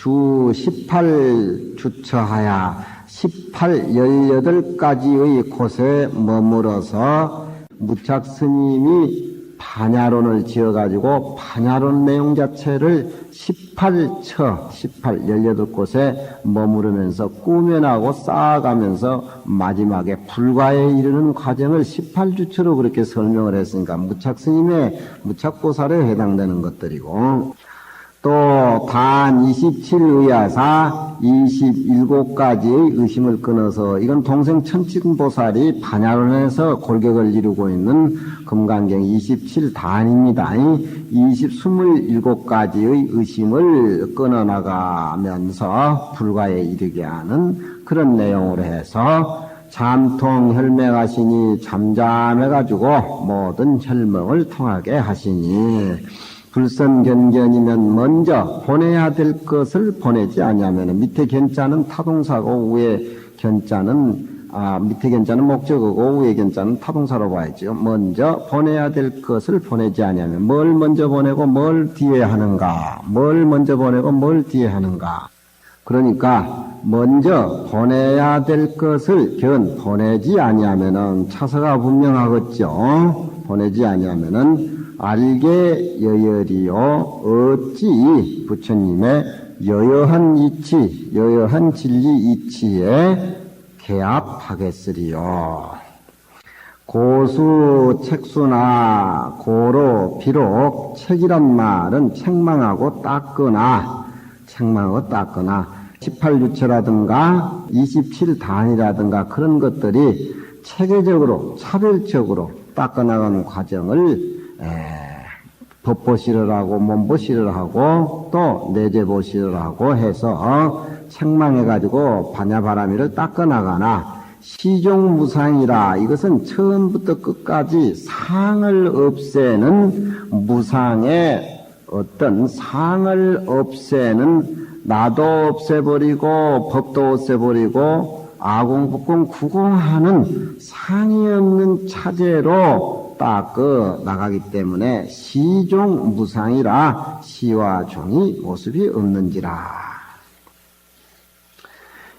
주 18주처하야 18가지의 곳에 머물어서 무착 스님이 반야론을 지어가지고 반야론 내용 자체를 18곳에 머무르면서 꾸며나고 쌓아가면서 마지막에 불가에 이르는 과정을 18주처로 그렇게 설명을 했으니까 무착 스님의 무착보살에 해당되는 것들이고, 또 단 27의야사 27가지의 의심을 끊어서, 이건 동생 천칭보살이 반야론에서 골격을 이루고 있는 금강경 27단입니다. 27가지의 의심을 끊어나가면서 불가에 이르게 하는 그런 내용으로 해서, 잠통 혈맹하시니 잠잠해가지고 모든 혈맹을 통하게 하시니, 불선견견이면 먼저 보내야 될 것을 보내지 아니하면, 밑에 견자는 타동사고 위에 견자는 밑에 견자는 목적어고 위에 견자는 타동사로 봐야죠. 먼저 보내야 될 것을 보내지 아니하면, 뭘 먼저 보내고 뭘 뒤에 하는가, 뭘 먼저 보내고 뭘 뒤에 하는가. 그러니까 먼저 보내야 될 것을 보내지 아니하면은 차서가 분명하겠죠. 보내지 아니하면은 알게 여열이요 어찌 부처님의 여여한 이치, 여여한 진리 이치에 개합하겠으리요. 고수 책수나 고로 비록 책이란 말은 책망하고 닦거나 18유체라든가 27단이라든가 그런 것들이 체계적으로 차별적으로 닦아나가는 과정을 법보시를 하고 몸보시를 하고 또 내재보시를 하고 해서 책망해가지고 반야바라미를 닦아나가나, 시종무상이라 이것은 처음부터 끝까지 상을 없애는 무상의 어떤 상을 없애는, 나도 없애버리고 법도 없애버리고 아공법공 구공하는 상이 없는 차제로 닦아 나가기 때문에 시종무상이라 시와 종이 모습이 없는지라.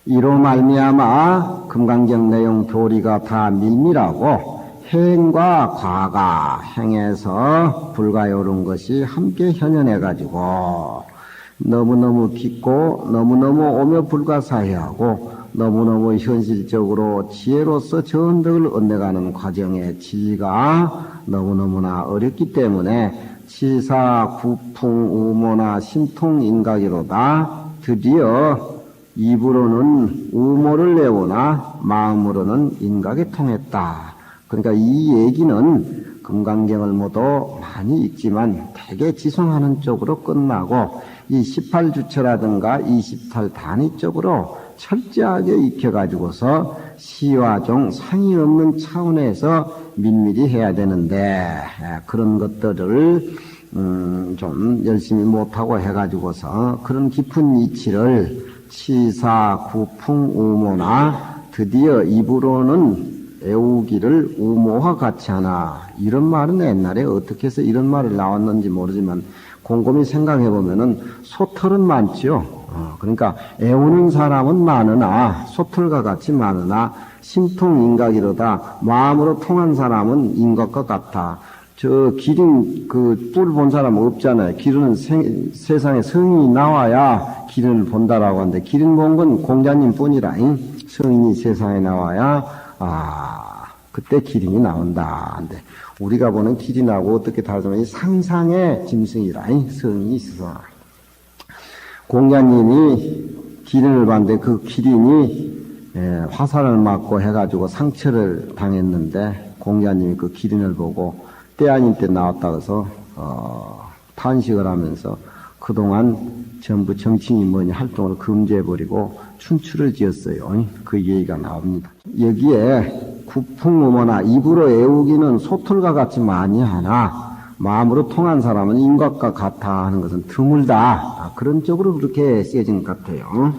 이로 말미암아 금강경 내용 교리가 다 밀밀하고 행과 과가 행해서 불가에 오른 것이 함께 현현해가지고 너무너무 깊고 너무너무 오묘불가사의하고 너무너무 현실적으로 지혜로서 전덕을 얻어가는 과정의 지가 너무너무나 어렵기 때문에 치사, 구풍, 우모나 심통인각이로다 드디어 입으로는 우모를 내오나 마음으로는 인각에 통했다. 그러니까 이 얘기는 금강경을 모두 많이 읽지만 대개 지송하는 쪽으로 끝나고 이 18주체라든가 28단위 쪽으로 철저하게 익혀가지고서 시와 종 상이 없는 차원에서 밀밀히 해야 되는데, 그런 것들을 좀 열심히 못하고 해가지고서 그런 깊은 이치를 치사, 구풍, 우모나 드디어 입으로는 애우기를 우모와 같이 하나, 이런 말은 옛날에 어떻게 해서 이런 말이 나왔는지 모르지만 곰곰이 생각해보면은 소털은 많지요. 그러니까 애우는 사람은 많으나 소털과 같이 많으나 심통인각이로다 마음으로 통한 사람은 인각과 같아. 저 기린 그 뿔 본 사람 없잖아요. 기린은 세상에 성인이 나와야 기린을 본다라고 하는데, 기린 본 건 공자님 뿐이라. 성인이 세상에 나와야 그때 기린이 나온다. 근데 우리가 보는 기린하고 어떻게 다르냐면 상상의 짐승이라. 성인이 있어서 공자님이 기린을 봤는데 그 기린이 화살을 맞고 해가지고 상처를 당했는데, 공자님이 그 기린을 보고 때 아닌 때 나왔다 해서 탄식을 하면서 그동안 전부 정치인이 뭐냐 활동을 금지해버리고 춘추를 지었어요. 그 얘기가 나옵니다. 여기에 구풍우모나 입으로 애우기는 소털과 같이 많이 하나 마음으로 통한 사람은 인각과 같아 하는 것은 드물다. 그런 쪽으로 그렇게 쓰여진 것 같아요.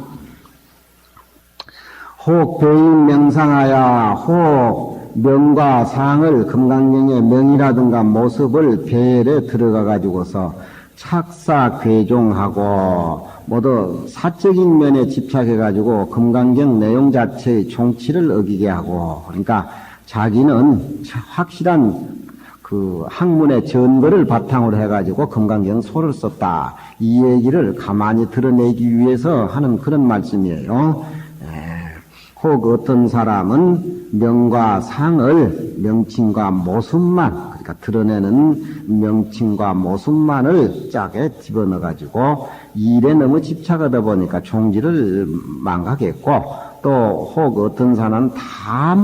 혹 배인 명상하야, 혹 명과 상을 금강경의 명이라든가 모습을 배열에 들어가 가지고서 착사 괴종하고 모두 사적인 면에 집착해가지고 금강경 내용 자체의 총치를 어기게 하고, 그러니까 자기는 확실한 그 학문의 전거를 바탕으로 해가지고 금강경 소를 썼다. 이 얘기를 가만히 드러내기 위해서 하는 그런 말씀이에요. 혹 어떤 사람은 명과 상을 명칭과 모습만, 그러니까 드러내는 명칭과 모습만을 짝에 집어넣어가지고 일에 너무 집착하다 보니까 총지를 망각했고, 또 혹 어떤 사람은 다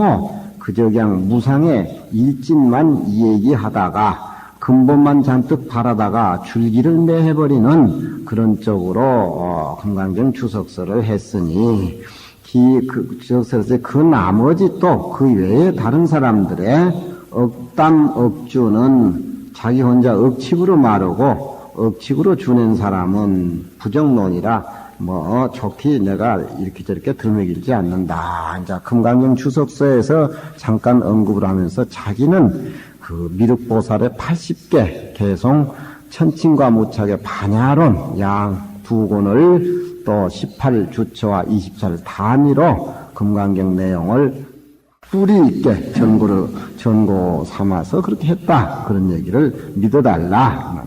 그저 그냥 무상의 일진만 얘기하다가 근본만 잔뜩 바라다가 줄기를 매해버리는 그런 쪽으로 금강경 주석서를 했으니, 그 주석서에서 그 나머지 또 그 외에 다른 사람들의 억담 억주는 자기 혼자 억측으로 말하고 억측으로 주낸 사람은 부정론이라 좋게 내가 이렇게 저렇게 들먹이지 않는다. 이제 금강경 주석서에서 잠깐 언급을 하면서 자기는 그 미륵보살의 80개 개송 천칭과 무착의 반야론 양 두 권을 또 18주처와 24를 단위로 금강경 내용을 뿌리 있게 전고 삼아서 그렇게 했다. 그런 얘기를 믿어달라.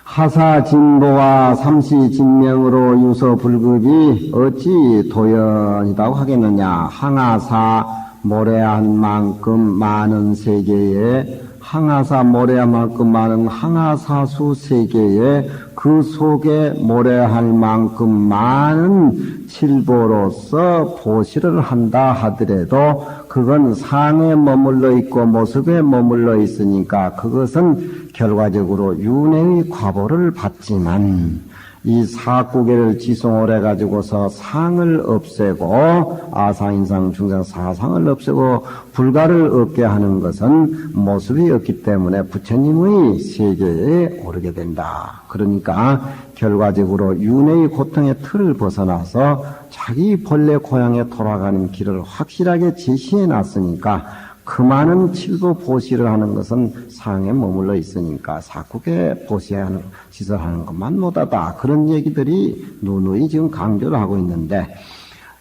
하사진보와 삼시진명으로 유서불급이 어찌 도연이라고 하겠느냐. 항하사 모래한 만큼 많은 세계에 항하사 모래한 만큼 많은 항하사수 세계에 그 속에 모래할 만큼 많은 칠보로서 보시를 한다 하더라도 그건 상에 머물러 있고 모습에 머물러 있으니까 그것은 결과적으로 윤회의 과보를 받지만 이 사구계를 지송을 해가지고서 상을 없애고 아상인상 중상 사상을 없애고 불가를 얻게 하는 것은 모습이 없기 때문에 부처님의 세계에 오르게 된다. 그러니까 결과적으로 윤회의 고통의 틀을 벗어나서 자기 본래 고향에 돌아가는 길을 확실하게 제시해 놨으니까 그 많은 칠보 보시를 하는 것은 상에 머물러 있으니까 사국에 보시하는 짓을 하는 것만 못하다. 그런 얘기들이 누누이 지금 강조를 하고 있는데,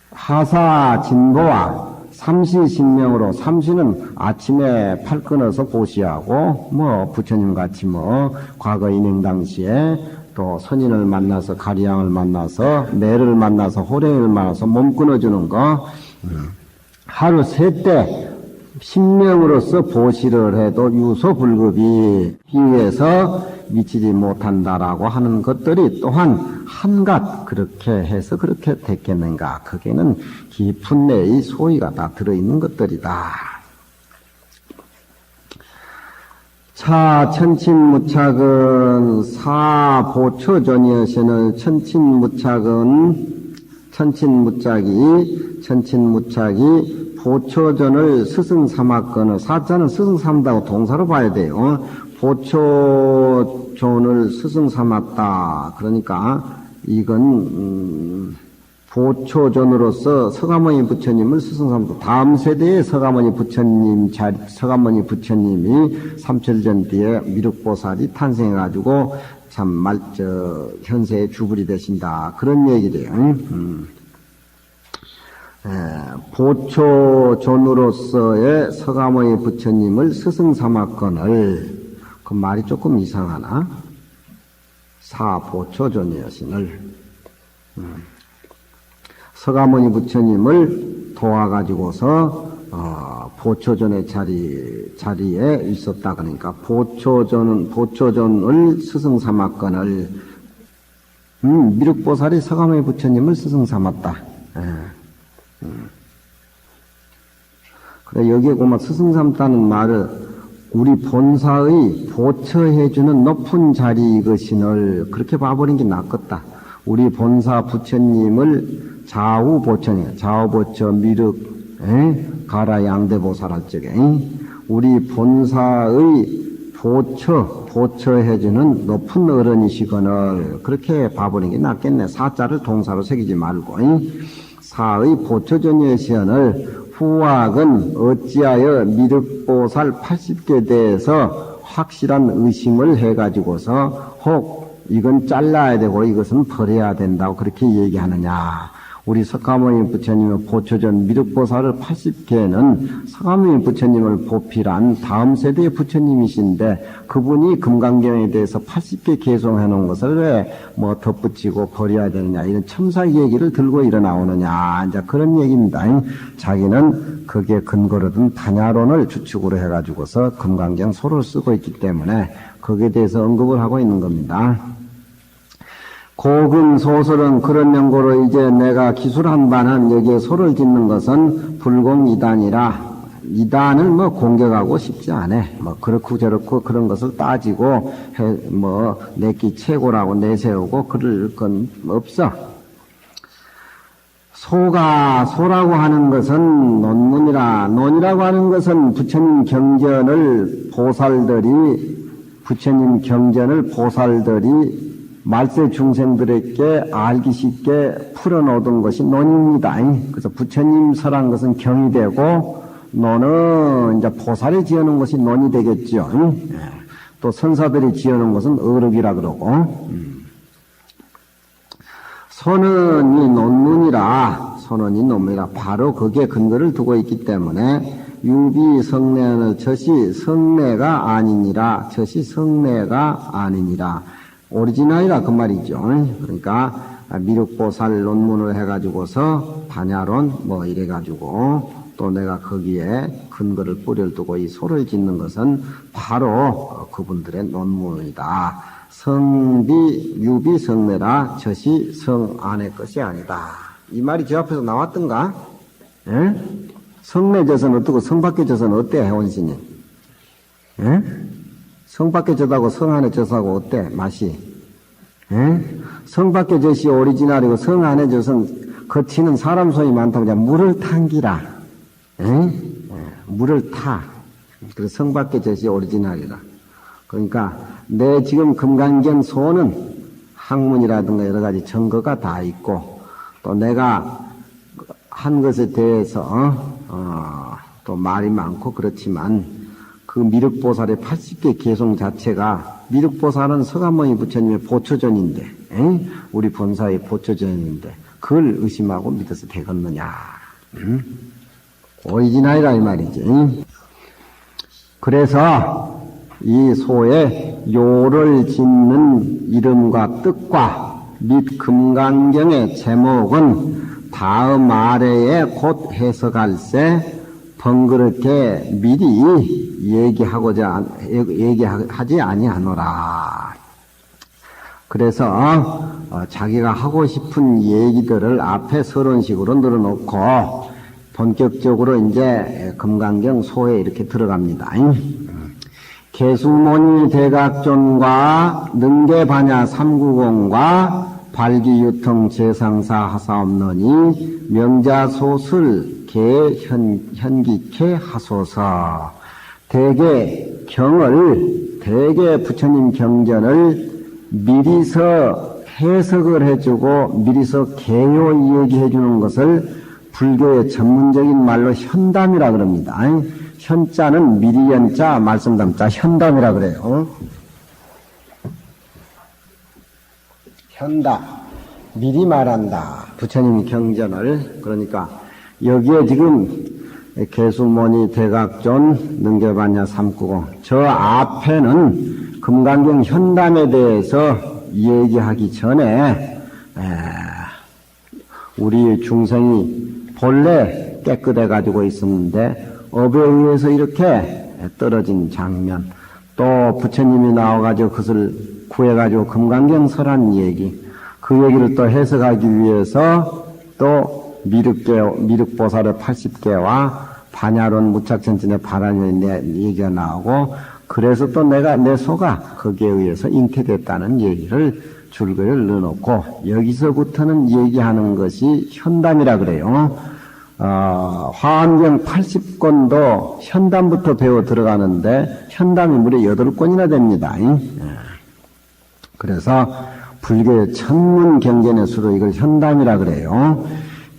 하사 진보와 삼시신명으로, 삼시는 아침에 팔 끊어서 보시하고 부처님 같이 과거 인행 당시에 또 선인을 만나서 가리양을 만나서 매를 만나서 호랭이를 만나서 몸 끊어주는 거 하루 세 때 신명으로서 보시를 해도 유소불급이 비위에서 미치지 못한다라고 하는 것들이 또한 한갓 그렇게 해서 그렇게 됐겠는가. 거기에는 깊은 내의 소위가 다 들어있는 것들이다. 차 천친무착은 사보초전이여신을 천친무착이 보초전을 스승 삼았거늘, 사자는 스승 삼다고 동사로 봐야 돼요. 보초전을 스승 삼았다. 그러니까 이건 보초전으로서 서가모니 부처님을 스승 삼았다. 다음 세대의 서가모니 부처님이 삼철전 뒤에 미륵보살이 탄생해가지고 참 현세의 주불이 되신다. 그런 얘기래요. 보초존으로서의 서가모니 부처님을 스승 삼았거늘, 그 말이 조금 이상하나? 사보초존이여신을 서가모니 부처님을 도와가지고서 보초존의 자리에 있었다. 그러니까 보초존을 스승 삼았거늘, 미륵보살이 서가모니 부처님을 스승 삼았다. 그래, 여기에 보면 스승 삼다는 말을 우리 본사의 보처해주는 높은 자리 이것이늘 그렇게 봐버린 게 낫겠다. 우리 본사 부처님을 좌우보처니, 좌우보처 미륵, 가라 양대보살 할 적에 우리 본사의 보처해주는 높은 어른이시거늘 그렇게 봐버린 게 낫겠네. 사자를 동사로 새기지 말고. 사의 보초전의 시연을 후학은 어찌하여 미륵보살 80개 대해서 확실한 의심을 해가지고서 혹 이건 잘라야 되고 이것은 버려야 된다고 그렇게 얘기하느냐. 우리 석가모니 부처님의 보초전 미륵보살을 80개는 석가모니 부처님을 보필한 다음 세대의 부처님이신데 그분이 금강경에 대해서 80개 개송해 놓은 것을 왜 뭐 덧붙이고 버려야 되느냐 이런 첨사 얘기를 들고 일어나오느냐 이제 그런 얘기입니다. 자기는 거기에 근거로 든 반야론을 주축으로 해가지고서 금강경 소를 쓰고 있기 때문에 거기에 대해서 언급을 하고 있는 겁니다. 고금 소설은 그런 명고로 이제 내가 기술한 바는 여기에 소를 짓는 것은 불공이단이라 이단을 뭐 공격하고 싶지 않아. 뭐 그렇고 저렇고 그런 것을 따지고 뭐 내끼 최고라고 내세우고 그럴 건 없어. 소라고 하는 것은 논문이라 논이라고 하는 것은 부처님 경전을 보살들이 말세 중생들에게 알기 쉽게 풀어놓은 것이 논입니다. 그래서 부처님 설한 것은 경이 되고 논은 이제 보살이 지어놓은 것이 논이 되겠죠. 또 선사들이 지어놓은 것은 어록이라 그러고 선언이 논문이라 바로 거기에 근거를 두고 있기 때문에 유비 성내는 저시 성내가 아니니라 오리지널이라 그 말이죠. 그러니까 미륵보살 논문을 해가지고서 반야론 뭐 이래가지고 또 내가 거기에 근거를 뿌리를 두고 이 소를 짓는 것은 바로 그분들의 논문이다. 성비 유비 성내라 저시 성 안의 것이 아니다. 이 말이 저 앞에서 나왔던가? 예? 성내 젖은 어떻고 성 밖의 젖은 어때 해원신이? 예? 성 밖의 젖하고 성 안의 젖하고 어때 맛이? 예? 성 밖의 젖이 오리지널이고 성 안의 젖은 거치는 사람 손이 많다고 그냥 물을 탄기라. 예? 물을 타. 그래서 성 밖의 젖이 오리지널이라. 그러니까 내 지금 금강경 소는 학문이라든가 여러 가지 증거가 다 있고 또 내가 한 것에 대해서 또 말이 많고 그렇지만 그 미륵보살의 80개 개송 자체가 미륵보살은 석가모니 부처님의 보초전인데 우리 본사의 보초전인데 그걸 의심하고 믿어서 되겠느냐. 오리지널이라 이 말이지. 그래서 이 소에 요를 짓는 이름과 뜻과 및 금강경의 제목은 다음 아래에 곧 해석할세 번거롭게 미리 얘기하지 아니하노라. 그래서 자기가 하고 싶은 얘기들을 앞에 서론식으로 늘어놓고 본격적으로 이제 금강경 소에 이렇게 들어갑니다. 개수모니 대각존과 능계반야 390과 발기유통 재상사 하사없느니 명자소설 개현기케 하소서. 대개 부처님 경전을 미리서 해석을 해주고 미리서 개요 얘기해주는 것을 불교의 전문적인 말로 현담이라 그럽니다. 현자는 미리연자 말씀담자 현담이라 그래요. 현담 미리 말한다. 부처님 경전을. 그러니까 여기에 지금 개수모니 대각존 능계반야 390 저 앞에는 금강경 현담에 대해서 얘기하기 전에 우리 중생이 본래 깨끗해 가지고 있었는데 업에 의해서 이렇게 떨어진 장면, 또 부처님이 나와가지고 그것을 구해가지고 금강경 설한 얘기, 그 얘기를 또 해석하기 위해서 또 미륵보살의 80개와 반야론 무착천진의 바라년의 얘기가 나오고, 그래서 또 내 소가 거기에 의해서 잉태됐다는 얘기를 줄거리를 넣어놓고, 여기서부터는 얘기하는 것이 현담이라 그래요. 화엄경 80권도 현담부터 배워 들어가는데 현담이 무려 8권이나 됩니다. 그래서 불교의 천문 경전의 수로 이걸 현담이라 그래요.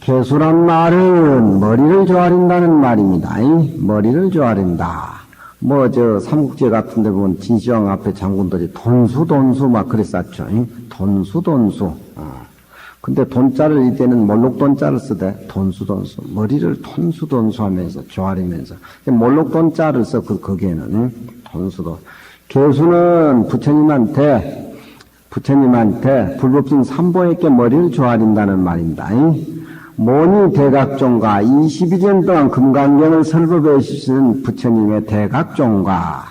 개수란 말은 머리를 조아린다는 말입니다. 머리를 조아린다. 삼국지 같은 데 보면 진시황 앞에 장군들이 돈수 막 그랬었죠. 돈수. 근데 돈자를 이때는 몰록돈자를 쓰되 돈수. 머리를 돈수 하면서 조아리면서. 몰록돈자를 써, 거기에는. 돈수도. 교수는 부처님한테 불법승 삼보에게 머리를 조아린다는 말입니다. 모니 대각종과 22년 동안 금강경을 설법해 주신 부처님의 대각종과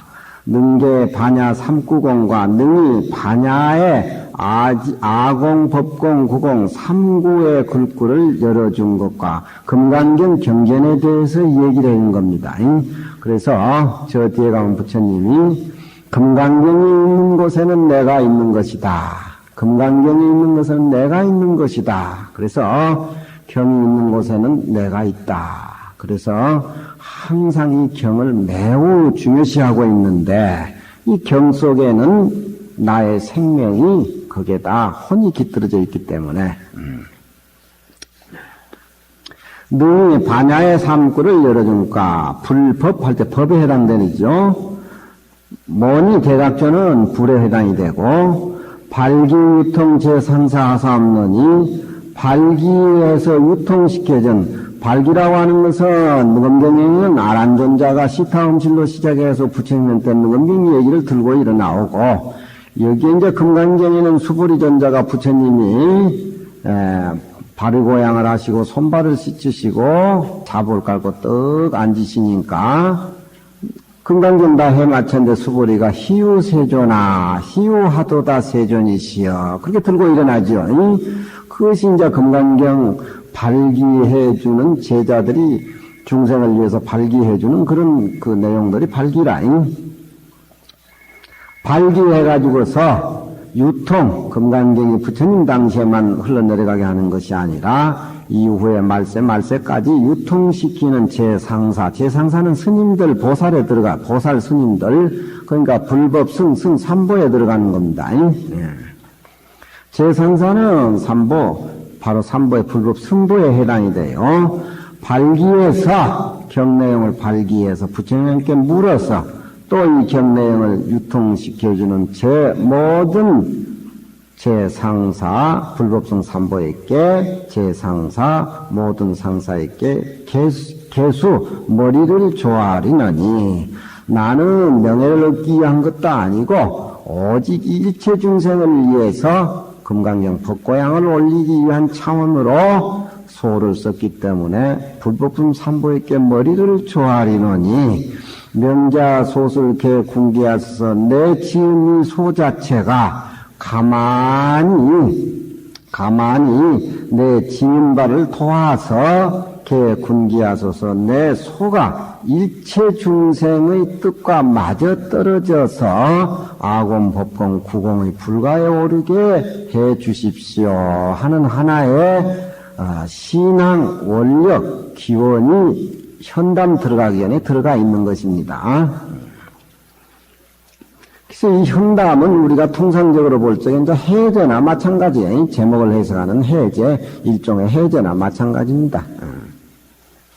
능계 반야 삼구공과 능히 반야의 아공, 법공, 구공, 삼구의 글구를 열어준 것과 금강경 경전에 대해서 얘기를 하는 겁니다. 그래서 저 뒤에 가면 부처님이 금강경이 있는 곳에는 내가 있는 것이다. 금강경이 있는 곳에는 내가 있는 것이다. 그래서 경이 있는 곳에는 내가 있다. 그래서 항상 이 경을 매우 중요시하고 있는데 이 경 속에는 나의 생명이 거기에다 혼이 깃들어져 있기 때문에 능히 반야의 삼구를 열어주니까 불법할 때 법에 해당되죠. 모니 대각조는 불에 해당이 되고 발기유통 제3사 없느니 발기에서 유통시켜준 발기라고 하는 것은 느금경에는 아란존자가 시타음실로 시작해서 부처님한테 느금경 얘기를 들고 일어나오고 여기에 이제 금강경에는 수부리존자가 부처님이 발의고양을 하시고 손발을 씻으시고 자볼 깔고 떡 앉으시니까 금강경 다 해맞췄는데 수보리가 희유세존아 희유하도다 세존이시여 그렇게 들고 일어나죠. 그것이 이제 금강경 발기해주는 제자들이 중생을 위해서 발기해주는 그런 그 내용들이 발기라잉. 발기해가지고서 유통, 금강경이 부처님 당시에만 흘러내려가게 하는 것이 아니라 이후에 말세까지 유통시키는 제상사는 스님들 보살에 보살 스님들, 그러니까 불법승, 삼보에 들어가는 겁니다. 제상사는 삼보, 바로 삼보의 불법 승보에 해당이 돼요. 발기해서, 경내용을 발기해서 부처님께 물어서 또 이 경내용을 유통시켜주는 모든 제상사, 불법성 삼보에게 제상사, 모든 상사에게 개수, 머리를 조아리느니 나는 명예를 얻기 위한 것도 아니고 오직 일체 중생을 위해서 금강경 법고양을 올리기 위한 차원으로 소를 썼기 때문에 불법성 삼보에게 머리를 조아리느니 명자 소술 개 군기하셔서 내 지은 소 자체가 가만히 내 지은 바를 도와서 개 군기하소서 내 소가 일체 중생의 뜻과 맞아 떨어져서 아공, 법공, 구공의 불가에 오르게 해 주십시오 하는 하나의 신앙, 원력, 기원이 현담 들어가기 전에 들어가 있는 것입니다. 그래서 이 현담은 우리가 통상적으로 볼 적에 이제 해제나 마찬가지예요. 제목을 해석하는 해제, 일종의 해제나 마찬가지입니다.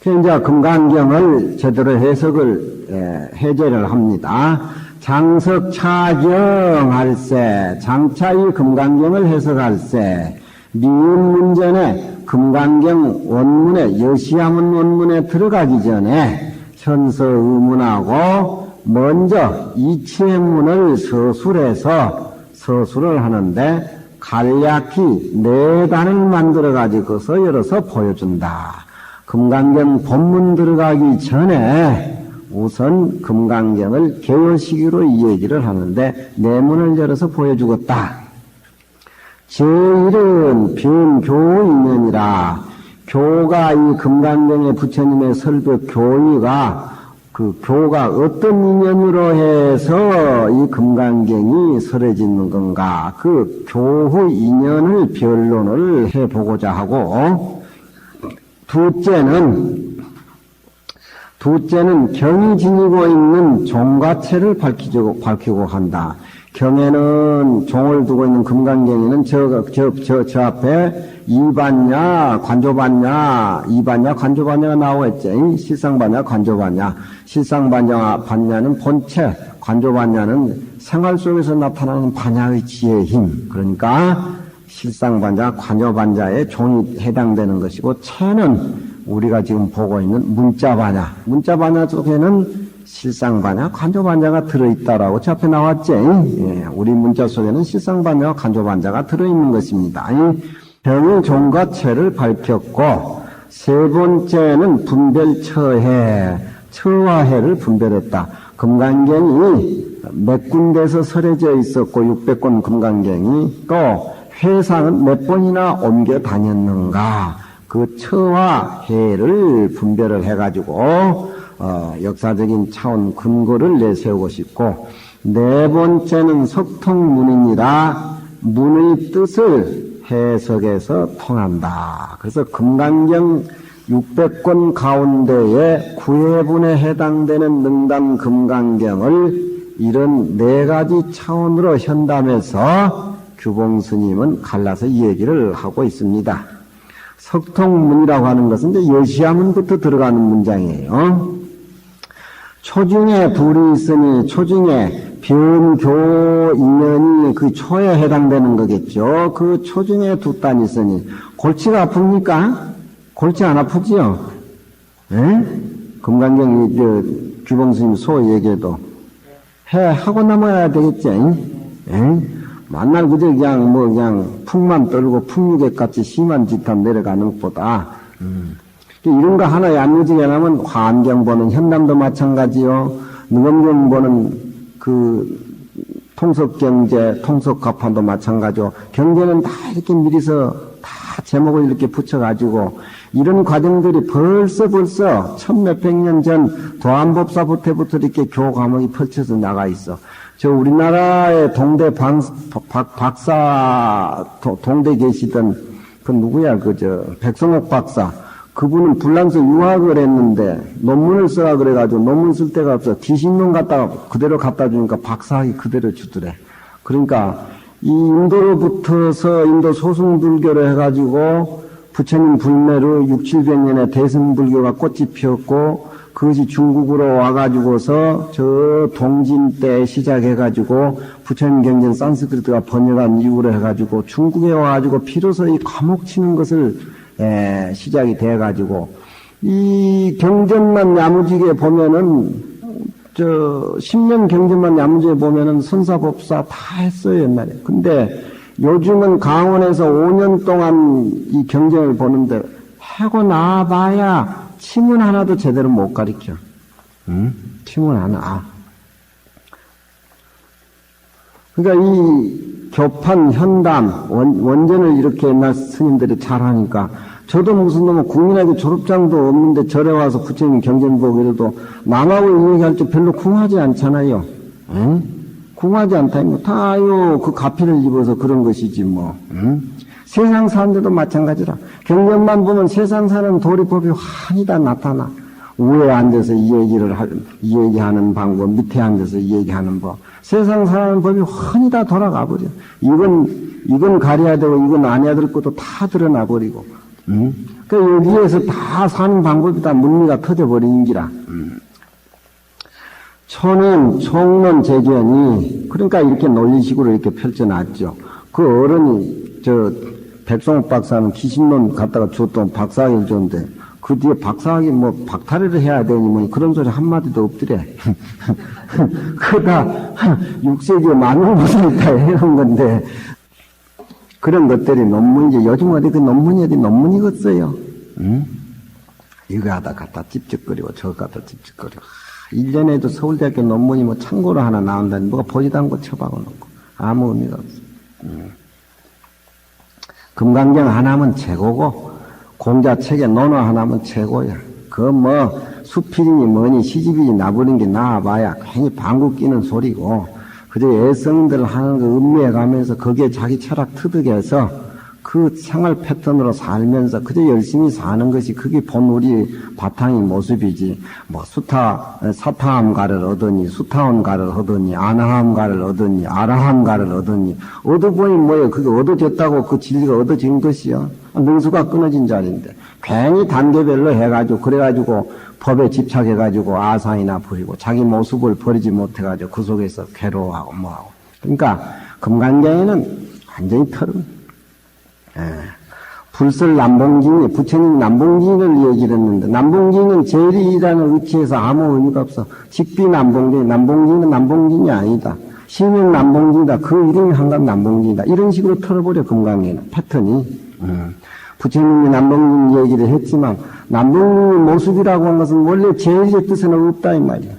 그래서 이제 금강경을 제대로 해제를 합니다. 장석 차경할세, 장차 이 금강경을 해석할세, 미음 문전에 금강경 원문에 여시야문 원문에 들어가기 전에 현서 의문하고 먼저 이치문을 서술을 하는데 간략히 4단을 만들어 가지고서 열어서 보여준다. 금강경 본문 들어가기 전에 우선 금강경을 개요시기로 이 얘기를 하는데 내문을 열어서 보여주겠다. 제1은 변교인연이라 교가 이 금강경의 부처님의 설법 교의가 그 교가 어떤 인연으로 해서 이 금강경이 설해지는 건가 그 교의 인연을 변론을 해보고자 하고 둘째는 경이 지니고 있는 종가체를 밝히고 한다. 경에는 종을 두고 있는 금강경에는 저 앞에 이반야, 관조반야, 이반야, 관조반야가 나오겠지. 실상반야, 관조반야. 실상반야는 본체, 관조반야는 생활 속에서 나타나는 반야의 지혜의 힘. 그러니까 실상반야, 관조반야에 종이 해당되는 것이고, 체는 우리가 지금 보고 있는 문자반야. 문자반야 속에는 실상반야, 관조반야가 들어있다라고 저 앞에 나왔지. 예, 우리 문자 속에는 실상반야와 관조반야가 들어있는 것입니다. 병의 종과 체를 밝혔고, 세 번째는 분별처해, 처와 해를 분별했다. 금강경이 몇 군데서 설해져 있었고 600권 금강경이 또 회상은 몇 번이나 옮겨 다녔는가, 그 처와 해를 분별을 해가지고 역사적인 차원 근거를 내세우고 싶고, 네 번째는 석통문이니라 문의 뜻을 해석해서 통한다. 그래서 금강경 600권 가운데에 구해분에 해당되는 능담 금강경을 이런 네 가지 차원으로 현담해서 규봉스님은 갈라서 이 얘기를 하고 있습니다. 석통문이라고 하는 것은 이제 여시야문부터 들어가는 문장이에요. 초중에 둘이 있으니 초중에 변교 인연이 그 초에 해당되는 거겠죠. 그 초중에 두 딴 있으니 골치가 아픕니까? 골치 안 아프지요? 예? 금강경 규봉스님 소 얘기해도 하고 넘어야 되겠지. 예? 만날 그저 그냥 풍만 떨고 풍류객같이 심한 짓한 내려가는 것보다 이런 거 하나 얌무지게 하면 환경 보는 현담도 마찬가지요. 누검경 보는 그 통속경제, 통속가판도 마찬가지요. 경제는 다 이렇게 미리서 다 제목을 이렇게 붙여가지고 이런 과정들이 벌써 천몇백 년 전 도안법사부터부터 이렇게 교 과목이 펼쳐서 나가 있어. 저 우리나라의 동대 박사, 동대 계시던 그 누구야, 백성옥 박사. 그분은 불란서 유학을 했는데 논문을 써라 그래가지고 논문 쓸 데가 없어. 디신론 갖다가 그대로 갖다 주니까 박사학위 그대로 주더래. 그러니까 이 인도로부터서 인도 소승불교를 해가지고 부처님 불매로 6, 700년에 대승불교가 꽃이 피었고 그것이 중국으로 와가지고서 저 동진 때 시작해가지고 부처님 경전 산스크리트가 번역한 이후로 해가지고 중국에 와가지고 비로소 이 과목 치는 것을 시작이 돼가지고 이 경전만 야무지게 보면은 10년 경전만 야무지게 보면은 선사법사 다 했어요 옛날에. 근데 요즘은 강원에서 5년 동안 이 경전을 보는데 하고 나봐야 침문 하나도 제대로 못 가르쳐. 응? 침문 하나. 그러니까 이 교판, 현담, 원전을 이렇게 옛날 스님들이 잘하니까 저도 무슨 놈은 국민학교 졸업장도 없는데 절에 와서 부처님 경전 보고 이래도 남하고 얘기할 때 별로 궁하지 않잖아요. 응? 궁하지 않다니까. 다요 그 가피를 입어서 그런 것이지 뭐. 응? 세상 사람들도 마찬가지라. 경전만 보면 세상 사는 도리법이 환히 다 나타나. 위에 앉아서 이 얘기하는 방법, 밑에 앉아서 이 얘기하는 법. 세상 사는 법이 환히 다 돌아가 버려. 이건 가려야 되고, 이건 안 해야 될 것도 다 드러나 버리고. 그러니까 여기에서 다 사는 방법이 다 문미가 터져버린 기라. 초는, 총론, 재견이, 그러니까 이렇게 논리식으로 이렇게 펼쳐놨죠. 그 어른이, 백성옥 박사는 기신론 갖다가 줬던 박사학위를 줬는데, 그 뒤에 박사학위 박탈을 해야 되니 뭐 그런 소리 한마디도 없더래. 그다 6세기에 많은 것을 다 해놓은 건데, 그런 것들이 논문이지. 요즘 어디 그 논문이 어디 논문이겠어요. 응? 이거 하다 갖다 찝찝거리고 저거 갖다 찝찝거리고. 1년에도 서울대학교 논문이 뭐 참고로 하나 나온다니 뭐가 보지도 않고 처박아놓고. 아무 의미가 없어. 금강경 하나면 최고고, 공자책에 논어 하나면 최고야. 수필이니 뭐니 시집이 나버린 게 나와봐야 괜히 방구 끼는 소리고, 그저 애성들 하는 거 음미해 가면서 거기에 자기 철학 터득해서 그 생활 패턴으로 살면서 그저 열심히 사는 것이 그게 본 우리 바탕의 모습이지. 뭐 사타함가를 얻으니 수타함가를 얻으니 아나함가를 얻으니 아라함가를 얻으니 얻어보니 뭐예요? 그게 얻어졌다고 그 진리가 얻어진 것이요. 능수가 끊어진 자리인데 괜히 단계별로 해가지고 그래가지고 법에 집착해가지고 아상이나 부리고 자기 모습을 버리지 못해가지고 그 속에서 괴로워하고 뭐하고. 그러니까 금강경에는 완전히 털은 불설 남봉진이 부처님 남봉진을 얘기를 했는데 남봉진은 제일이라는 의치에서 아무 의미가 없어. 직비 남봉진, 남봉진은 남봉진이 아니다. 시명 남봉진이다. 그 이름이 한감 남봉진이다. 이런 식으로 털어버려 금강경에는 패턴이. 부처님이 남봉진 얘기를 했지만 남봉진의 모습이라고 한 것은 원래 제일의 뜻에는 없다 이 말이야.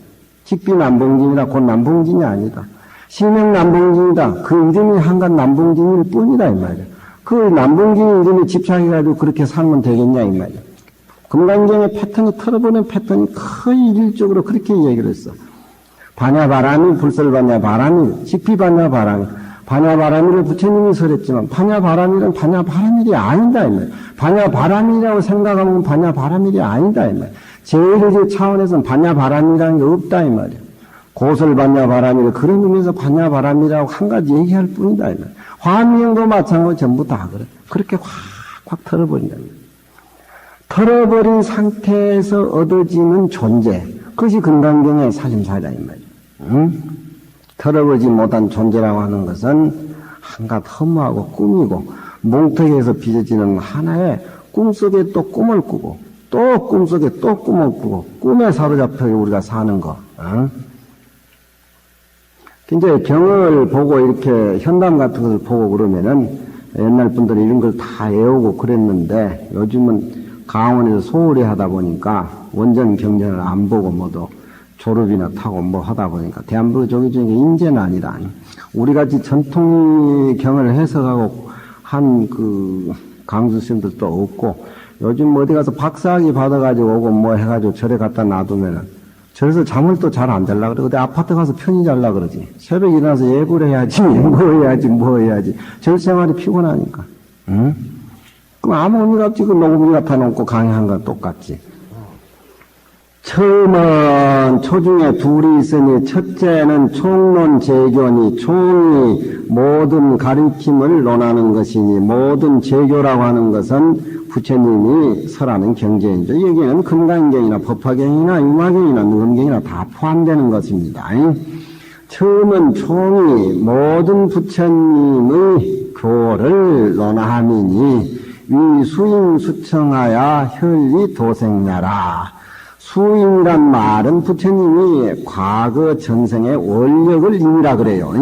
직비 남봉진이라 곧 남봉진이 아니다. 시명 남봉진이다. 그 이름이 한감 남봉진일 뿐이다 이 말이야. 그 남봉진 이름에 집착해가지고 그렇게 살면 되겠냐 이 말이야. 금강경의 패턴이 털어보는 패턴이 거의 일적으로 그렇게 얘기를 했어. 반야바람이 불설반야바람이 직비반야바람이 반야바람이를 부처님이 설했지만 반야바람이는 반야바람일이 아니다 이 말이야. 반야바람이라고 생각하면 반야바람일이 아니다 이 말이야. 제일의 차원에서는 반야바람이라는 게 없다 이 말이야. 고설반야바람이를 그런 의미에서 반야바람이라고 한 가지 얘기할 뿐이다 이 말이야. 화엄경도 마찬가지로 전부 다 그래. 그렇게 확 털어버린다. 털어버린 상태에서 얻어지는 존재. 그것이 금강경의 사심사자, 이 말이야. 응? 털어버리지 못한 존재라고 하는 것은 한갓 허무하고 꿈이고, 몽터기에서 빚어지는 하나의 꿈속에 또 꿈을 꾸고, 또 꿈속에 또 꿈을 꾸고, 꿈에 사로잡혀 우리가 사는 거. 응? 이제 경을 보고 이렇게 현담 같은 것을 보고 그러면은 옛날 분들은 이런 걸 다 외우고 그랬는데 요즘은 강원에서 소홀히 하다 보니까 원전 경전을 안 보고 뭐도 졸업이나 타고 뭐 하다 보니까 대한민국 저기 중에 인재는 아니라 우리같이 전통의 경을 해석하고 한 그 강수 스님들도 없고 요즘 어디 가서 박사학위 받아가지고 오고 뭐 해가지고 절에 갖다 놔두면은 저래서 잠을 또 잘 안 잘라 그래. 근데 아파트 가서 편히 잘라 그러지. 새벽에 일어나서 예불 해야지, 뭐 해야지. 절 생활이 피곤하니까. 응? 그럼 아무 의미가 없지. 그 녹음기 갖다 놓고 강의한 건 똑같지. 처음은 초중에 둘이 있으니 첫째는 총론 재교니 총이 모든 가르침을 논하는 것이니 모든 재교라고 하는 것은 부처님이 설하는 경전이죠. 여기에는 금강경이나 법화경이나 유마경이나 누엄경이나 다 포함되는 것입니다. 처음은 총이 모든 부처님의 교를 논하함이니 위 수인 수청하야 혈리 도생나라. 수인이란 말은 부처님이 과거 전생의 원력을 인이라 그래요.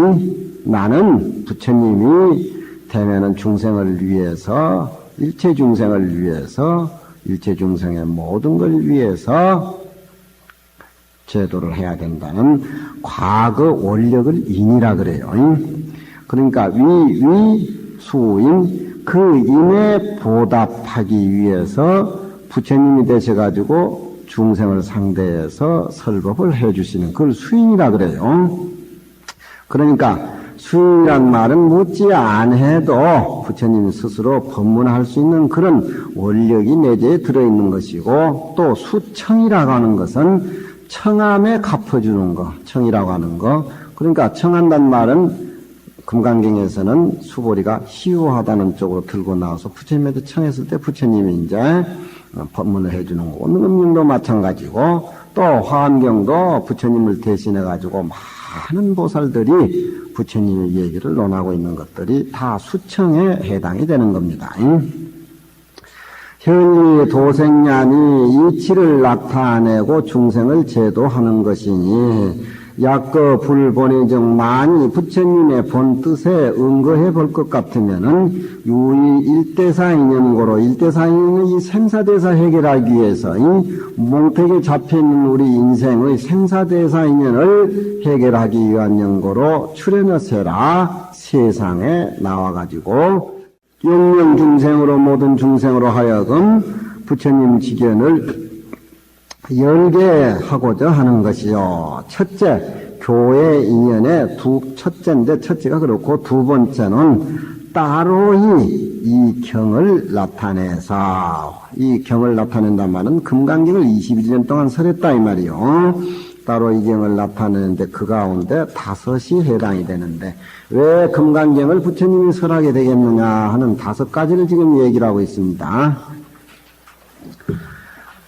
나는 부처님이 되면은 중생을 위해서 일체 중생을 위해서 일체 중생의 모든 걸 위해서 제도를 해야 된다는 과거 원력을 인이라 그래요. 그러니까 위 수인 그 인에 보답하기 위해서 부처님이 되셔가지고 중생을 상대해서 설법을 해주시는 그걸 수인이라 그래요. 그러니까 수인이란 말은 묻지 않아도 부처님 스스로 법문할 수 있는 그런 원력이 내재에 들어있는 것이고 또 수청이라고 하는 것은 청함에 갚아주는 거, 청이라고 하는 거. 그러니까 청한다는 말은 금강경에서는 수보리가 희유하다는 쪽으로 들고 나와서 부처님한테 청했을 때 부처님이 이제 법문을 해주는 거고, 능엄경도 마찬가지고, 또 화엄경도 부처님을 대신해가지고 많은 보살들이 부처님의 얘기를 논하고 있는 것들이 다 수청에 해당이 되는 겁니다. 현리 도생ஞ안이 이치를 나타내고 중생을 제도하는 것이니 약거 불본의정 많이 부처님의 본 뜻에 응거해 볼 것 같으면은 유의 일대사 인연고로 일대사 인연의 생사대사 해결하기 위해서 이 몽택에 잡혀있는 우리 인생의 생사대사 인연을 해결하기 위한 연고로 출현하세라 세상에 나와가지고 영영 중생으로 모든 중생으로 하여금 부처님 지견을 열게 하고자 하는 것이요. 첫째, 교회 인연의 첫째인데, 첫째가 그렇고, 두 번째는 따로이 이 경을 나타내서, 이 경을 나타낸단 말은 금강경을 21년 동안 설했다 이 말이요. 따로 이 경을 나타내는데 그 가운데 5이 해당이 되는데 왜 금강경을 부처님이 설하게 되겠느냐 하는 5가지를 지금 얘기를 하고 있습니다.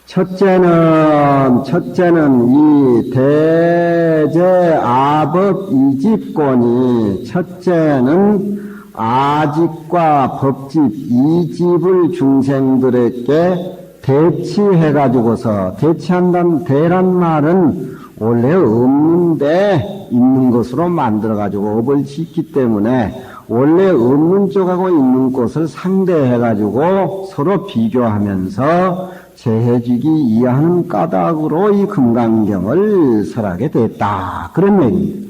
첫째는 이 대제아법 이집권이, 첫째는 아집과 법집 이집을 중생들에게 대치해가지고서, 대치한 말은 원래 없는데 있는 것으로 만들어가지고 업을 짓기 때문에 원래 없는 쪽하고 있는 것을 상대해가지고 서로 비교하면서 재해지기 이해하는 까닭으로 이 금강경을 설하게 됐다. 그런 얘기입니다.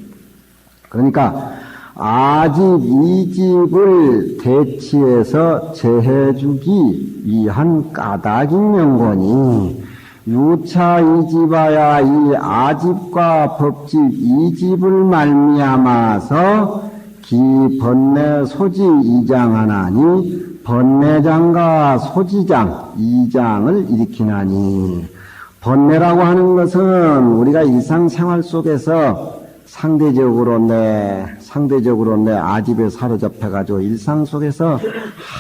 그러니까 아집, 이집을 대치해서 재해주기 위한 까닭인 명건이 유차 이집하야 이 아집과 법집 이집을 말미암아서 기 번뇌 소지 이장하나니 번뇌장과 소지장 이장을 일으키나니, 번뇌라고 하는 것은 우리가 일상생활 속에서 상대적으로 내 아집에 사로잡혀가지고 일상 속에서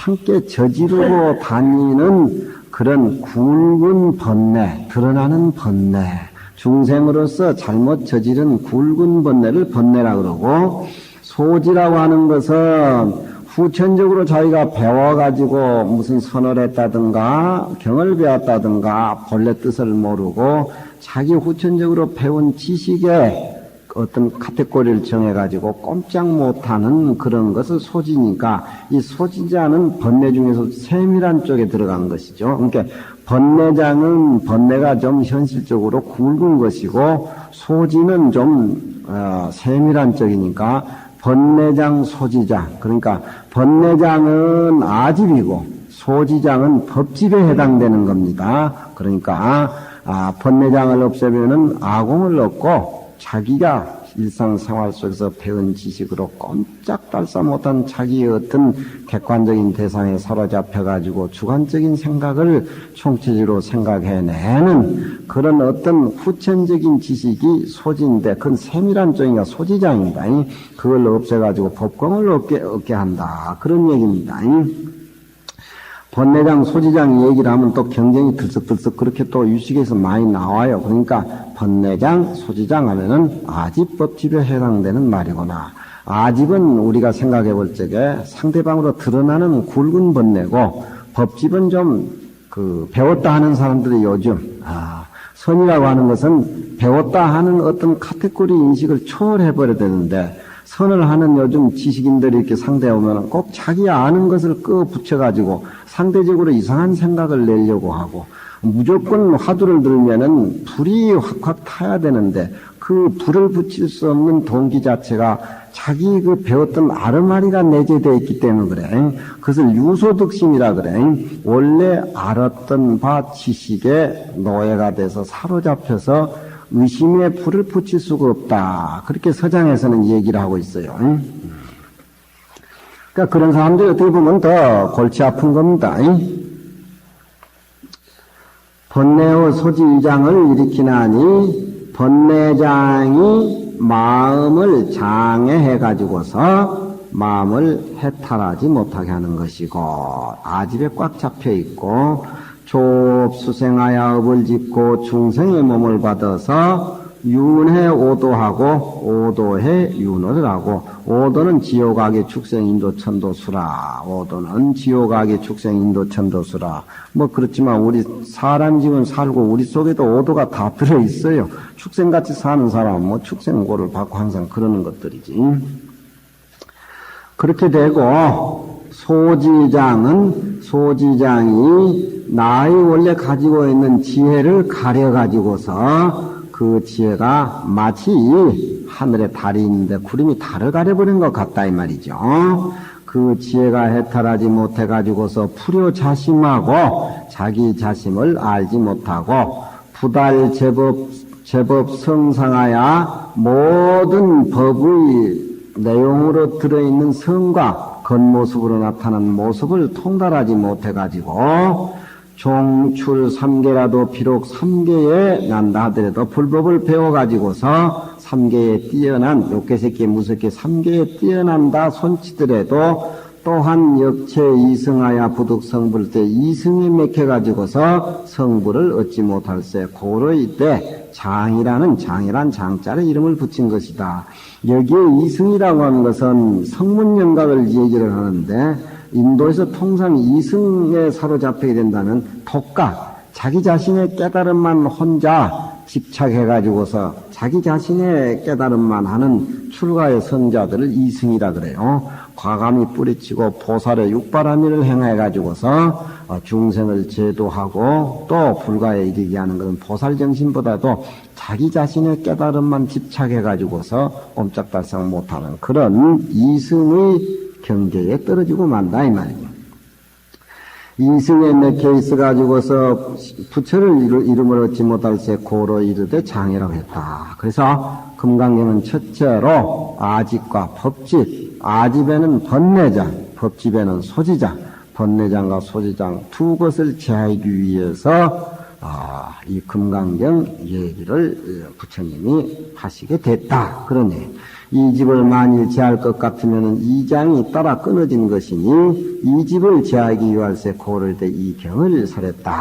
함께 저지르고 다니는 그런 굵은 번뇌, 드러나는 번뇌, 중생으로서 잘못 저지른 굵은 번뇌를 번뇌라고 그러고, 소지라고 하는 것은 후천적으로 자기가 배워가지고 무슨 선을 했다든가 경을 배웠다든가 본래 뜻을 모르고 자기 후천적으로 배운 지식에 어떤 카테고리를 정해가지고 꼼짝 못하는 그런 것을 소지니까, 이 소지자는 번뇌 중에서 세밀한 쪽에 들어간 것이죠. 그러니까 번뇌장은 번뇌가 좀 현실적으로 굵은 것이고 소지는 좀 세밀한 쪽이니까 번뇌장, 소지장. 그러니까 번뇌장은 아집이고 소지장은 법집에 해당되는 겁니다. 그러니까 번뇌장을 없애면은 아공을 얻고 자기가 일상생활 속에서 배운 지식으로 꼼짝달싹 못한 자기의 어떤 객관적인 대상에 사로잡혀가지고 주관적인 생각을 총체적으로 생각해내는 그런 어떤 후천적인 지식이 소지인데, 그건 세밀한 쪽인가 소지장입니다. 그걸 없애가지고 법공을 얻게 한다. 그런 얘기입니다. 번뇌장, 소지장 얘기를 하면 또 경쟁이 들썩들썩 그렇게 또 유식에서 많이 나와요. 그러니까 번뇌장, 소지장 하면은 아집법집에 해당되는 말이구나. 아집은 우리가 생각해 볼 적에 상대방으로 드러나는 굵은 번뇌고, 법집은 좀 배웠다 하는 사람들이 요즘 선이라고 하는 것은 배웠다 하는 어떤 카테고리 인식을 초월해 버려야 되는데, 선을 하는 요즘 지식인들이 이렇게 상대하면 꼭 자기 아는 것을 붙여가지고 상대적으로 이상한 생각을 내려고 하고, 무조건 화두를 들면은 불이 확확 타야 되는데 그 불을 붙일 수 없는 동기 자체가 자기 그 배웠던 아르마리가 내재되어 있기 때문에 그래. 그것을 유소득심이라 그래. 원래 알았던 바 지식에 노예가 돼서 사로잡혀서 의심에 불을 붙일 수가 없다. 그렇게 서장에서는 얘기를 하고 있어요. 그러니까 그런 사람들이 어떻게 보면 더 골치 아픈 겁니다. 번뇌의 소지장을 일으키나니, 번뇌장이 마음을 장애해가지고서 마음을 해탈하지 못하게 하는 것이고, 아집에 꽉 잡혀 있고, 조업수생하여 업을 짓고 중생의 몸을 받아서 윤회 오도하고 오도해 윤호를 하고, 오도는 지옥악의 축생 인도 천도수라, 오도는 지옥악의 축생 인도 천도수라. 그렇지만 우리 사람 집은 살고 우리 속에도 오도가 다 들어있어요. 축생같이 사는 사람은 축생고를 받고 항상 그러는 것들이지. 그렇게 되고, 소지장이 나의 원래 가지고 있는 지혜를 가려가지고서 그 지혜가 마치 하늘에 달이 있는데 구름이 달을 가려버린 것 같다 이 말이죠. 그 지혜가 해탈하지 못해가지고서 불효자심하고 자기 자심을 알지 못하고, 부달 제법 성상하야 모든 법의 내용으로 들어있는 성과 겉모습으로 나타난 모습을 통달하지 못해가지고 종출 삼계라도 비록 삼계에 난다 하더라도 불법을 배워가지고서 삼계에 뛰어난 욕계새끼 무섭게 삼계에 뛰어난다 손치더라도 또한 역체 이승하야 부득 성불 때 이승에 맥혀가지고서 성불을 얻지 못할세. 고로 이때 장이란 장자를 이름을 붙인 것이다. 여기에 이승이라고 하는 것은 성문영각을 얘기를 하는데 인도에서 통상 이승에 사로잡히게 된다는 독각, 자기 자신의 깨달음만 혼자 집착해가지고서 자기 자신의 깨달음만 하는 출가의 성자들을 이승이라 그래요. 과감히 뿌리치고 보살의 육바라밀을 행해가지고서 중생을 제도하고 또 불가에 이르게 하는 것은 보살정신보다도 자기 자신의 깨달음만 집착해가지고서 옴짝달싹 못하는 그런 이승의 경계에 떨어지고 만다 이 말이죠. 이승에 맥혀 있어가지고서 부처를 이름을 얻지 못할세 고로 이르되 장이라고 했다. 그래서 금강경은 첫째로 아집과 법집, 아집에는 번뇌장, 법집에는 소지장, 번뇌장과 소지장 두 것을 제하기 위해서 이 금강경 얘기를 부처님이 하시게 됐다. 그러니 이 집을 만일 제할 것 같으면 이 장이 따라 끊어진 것이니 이 집을 제하기 위할세 고를 때 이 경을 설했다.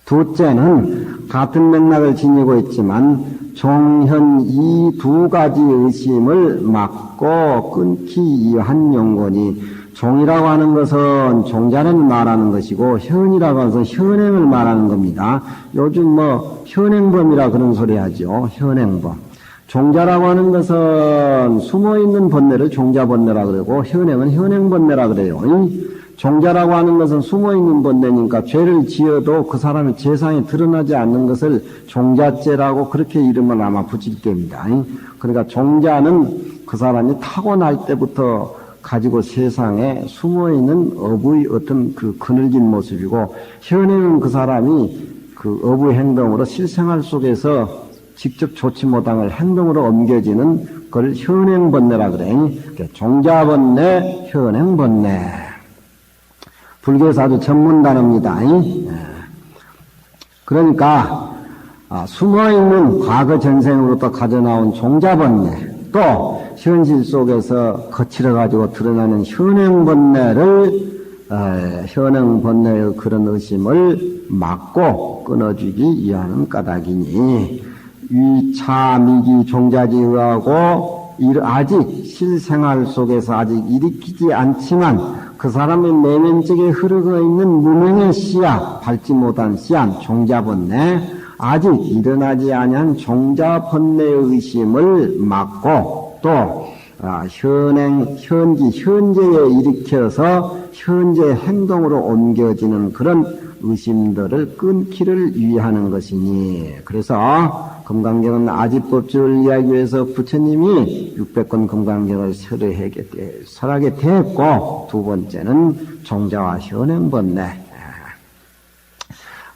둘째는 같은 맥락을 지니고 있지만 종현 이 두 가지 의심을 막고 끊기 위한 용건이 종이라고 하는 것은 종자를 말하는 것이고 현이라고 해서 현행을 말하는 겁니다. 요즘 현행범이라 그런 소리 하죠. 현행범. 종자라고 하는 것은 숨어있는 번뇌를 종자번뇌라 그러고 현행은 현행번뇌라 그래요. 종자라고 하는 것은 숨어있는 번뇌니까 죄를 지어도 그 사람의 죄상에 드러나지 않는 것을 종자죄라고 그렇게 이름을 아마 붙일 겁니다. 그러니까 종자는 그 사람이 타고날 때부터 가지고 세상에 숨어있는 업의 어떤 그 그늘진 모습이고 현행은 그 사람이 그 업의 행동으로 실생활 속에서 직접 좋지 못한 행동으로 옮겨지는 그걸 현행번뇌라 그래. 종자번뇌, 현행번뇌. 불교에서 아주 전문 단어입니다. 그러니까 숨어있는 과거 전생으로부터 가져나온 종자번뇌, 또 현실 속에서 거칠어가지고 드러나는 현행번뇌를 현행번뇌의 그런 의심을 막고 끊어주기 위하는 까닭이니 위차 미기 종자지 의하고 아직 실생활 속에서 아직 일으키지 않지만 그 사람의 내면적에 흐르고 있는 무명의 씨앗, 밟지 못한 씨앗, 종자번뇌, 아직 일어나지 아니한 종자번뇌의 의심을 막고 또 현재에 일으켜서 현재 행동으로 옮겨지는 그런 의심들을 끊기를 위하는 것이니 그래서 금강경은 아집법주를 이야기하기 위해서 부처님이 600권 금강경을 설하게 됐고 두 번째는 종자와 현행번뇌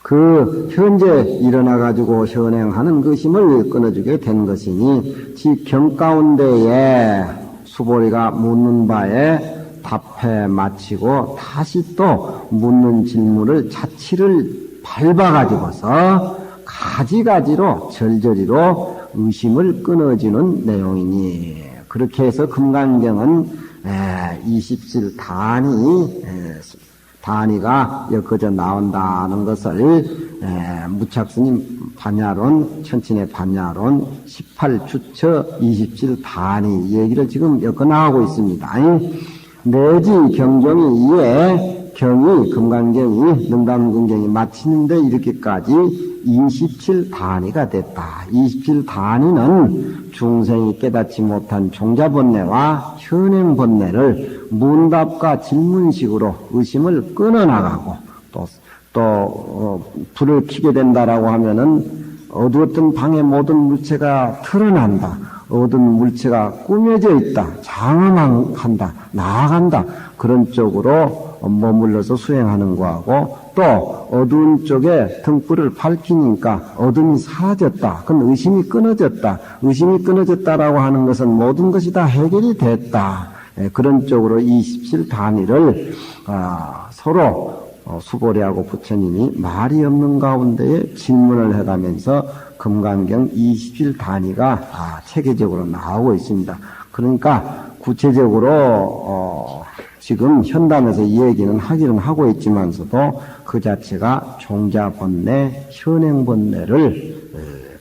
그 현재 일어나가지고 현행하는 그 힘을 끊어주게 된 것이니 경 가운데에 수보리가 묻는 바에 답해 마치고 다시 또 묻는 질문을 자치를 밟아가지고서 가지가지로 절절히로 의심을 끊어주는 내용이니 그렇게 해서 금강경은 27단위가 엮어져 나온다는 것을 무착스님 반야론, 천친의 반야론 18주처 27단위 얘기를 지금 엮어 나오고 있습니다. 내지 경종이 이에 경이 금강경이 능담금경이 마치는데 이렇게까지 27단위가 됐다. 27단위는 중생이 깨닫지 못한 종자번뇌와 현행번뇌를 문답과 질문식으로 의심을 끊어나가고 또 불을 켜게 된다라고 하면은 어두웠던 방의 모든 물체가 드러난다. 어두운 물체가 꾸며져 있다. 장엄한다. 나아간다. 그런 쪽으로 머물러서 수행하는 거하고 또 어두운 쪽에 등불을 밝히니까 어둠이 사라졌다. 그건 의심이 끊어졌다. 의심이 끊어졌다라고 하는 것은 모든 것이 다 해결이 됐다. 그런 쪽으로 27 단위를 서로 수보리하고 부처님이 말이 없는 가운데에 질문을 해가면서 금강경 27 단위가 체계적으로 나오고 있습니다. 그러니까 구체적으로 지금 현담에서 이 얘기는 하기는 하고 있지만서도 그 자체가 종자본래, 현행본래를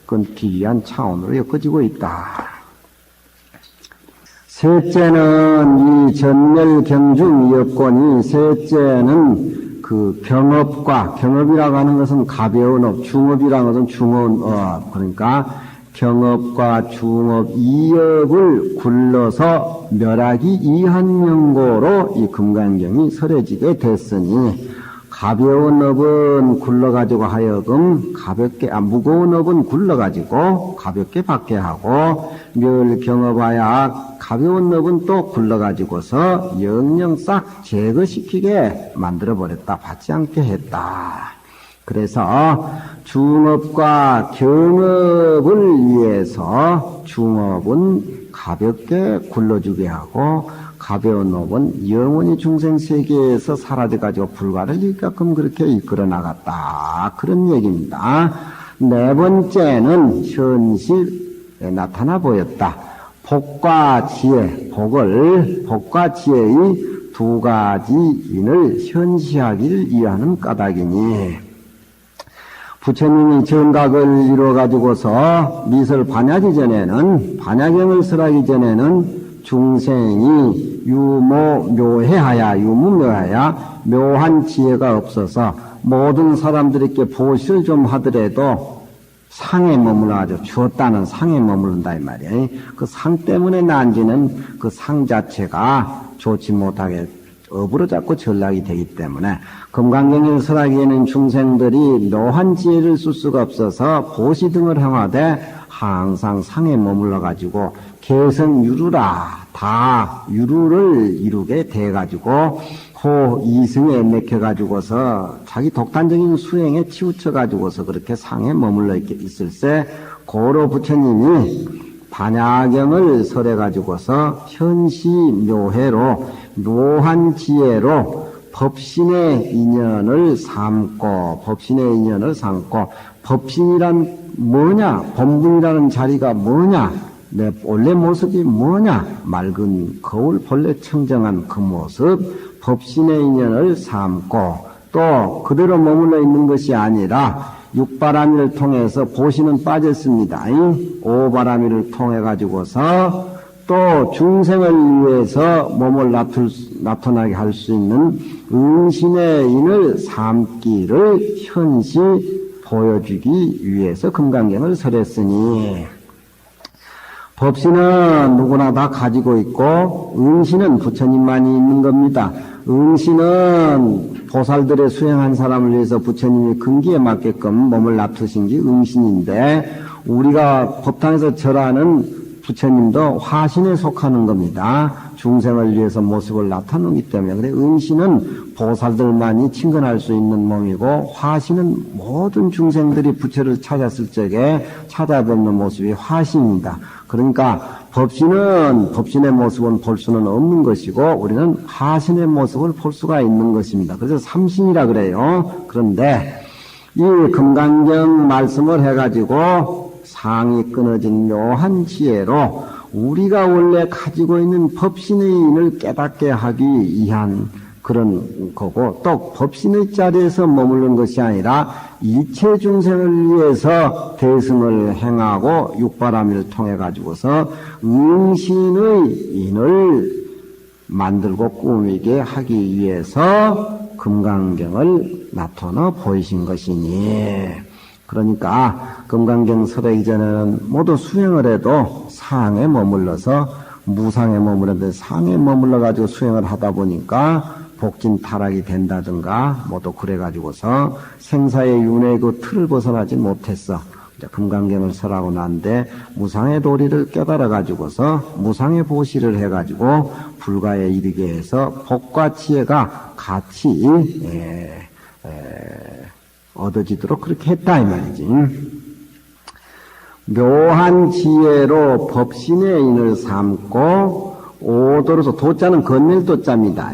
끊기 위한 차원으로 엮어지고 있다. 셋째는 이 전멸경중 여건이 셋째는 그 경업이라고 하는 것은 가벼운 업, 중업이라는 것은 중원 업, 그러니까 경업과 중업 이업을 굴러서 멸하기 이한명고로 이 금강경이 설해지게 됐으니 가벼운 업은 굴러가지고 하여금 가볍게, 무거운 업은 굴러가지고 가볍게 받게 하고, 멸경업하야 가벼운 업은 또 굴러가지고서 영영 싹 제거시키게 만들어버렸다. 받지 않게 했다. 그래서 중업과 경업을 위해서 중업은 가볍게 굴러주게 하고, 가벼운 업은 영원히 중생세계에서 사라져가지고 불가를 일게끔 그렇게 이끌어 나갔다. 그런 얘기입니다. 네 번째는 현실에 나타나 보였다. 복과 지혜, 복과 지혜의 두 가지 인을 현시하기를 이해하는 까닭이니, 부처님이 정각을 이루어가지고서 미설 반야기 전에는, 반야경을 설하기 전에는 중생이 유무묘해야 묘한 지혜가 없어서 모든 사람들에게 보시를 좀 하더라도 상에 머물러가지고 주었다는 상에 머무른다 이 말이에요. 그 상 때문에 난지는 그 상 자체가 좋지 못하게 업으로 자꾸 전락이 되기 때문에 금강경을 설하기에는 중생들이 묘한 지혜를 쓸 수가 없어서 보시 등을 행하되 항상 상에 머물러가지고 개성유루라 다 유루를 이루게 돼가지고 호 이승에 맥혀가지고서 자기 독단적인 수행에 치우쳐가지고서 그렇게 상에 머물러 있을 때 고로 부처님이 반야경을 설해가지고서 현시묘해로 묘한 지혜로 법신의 인연을 삼고 법신이란 뭐냐? 본분이라는 자리가 뭐냐? 내 원래 모습이 뭐냐? 맑은 거울 본래 청정한 그 모습, 법신의 인연을 삼고 또 그대로 머물러 있는 것이 아니라 육바라미를 통해서 보시는 빠졌습니다. 오바라미를 통해 가지고서 또 중생을 위해서 몸을 나타나게 할 수 있는 응신의 인을 삼기를 현시 보여주기 위해서 금강경을 설했으니, 법신은 누구나 다 가지고 있고 응신은 부처님만이 있는 겁니다. 응신은 보살들의 수행한 사람을 위해서 부처님이 근기에 맞게끔 몸을 납두신 게 응신인데, 우리가 법당에서 절하는 부처님도 화신에 속하는 겁니다. 중생을 위해서 모습을 나타내기 때문에. 그래, 응신은 보살들만이 친근할 수 있는 몸이고, 화신은 모든 중생들이 부처를 찾았을 적에 찾아뵙는 모습이 화신입니다. 그러니까 법신의 모습은 볼 수는 없는 것이고, 우리는 화신의 모습을 볼 수가 있는 것입니다. 그래서 삼신이라 그래요. 그런데 이 금강경 말씀을 해가지고 상이 끊어진 묘한 지혜로 우리가 원래 가지고 있는 법신의 인을 깨닫게 하기 위한 그런 거고, 또 법신의 자리에서 머무르는 것이 아니라 이체 중생을 위해서 대승을 행하고 육바라미를 통해 가지고서 응신의 인을 만들고 꾸미게 하기 위해서 금강경을 나타나 보이신 것이니, 그러니까 금강경 설하기 전에는 모두 수행을 해도 상에 머물러서 무상에 머물렀는데, 상에 머물러 가지고 수행을 하다 보니까 복진 타락이 된다든가 모두 그래가지고서 생사의 윤회의 그 틀을 벗어나지 못했어. 이제 금강경을 설하고 난데 무상의 도리를 깨달아 가지고서 무상의 보시를 해가지고 불가에 이르게 해서 복과 지혜가 같이 얻어지도록 그렇게 했다 이 말이지. 묘한 지혜로 법신의 인을 삼고 오도로서 도자는 건넬 도자입니다.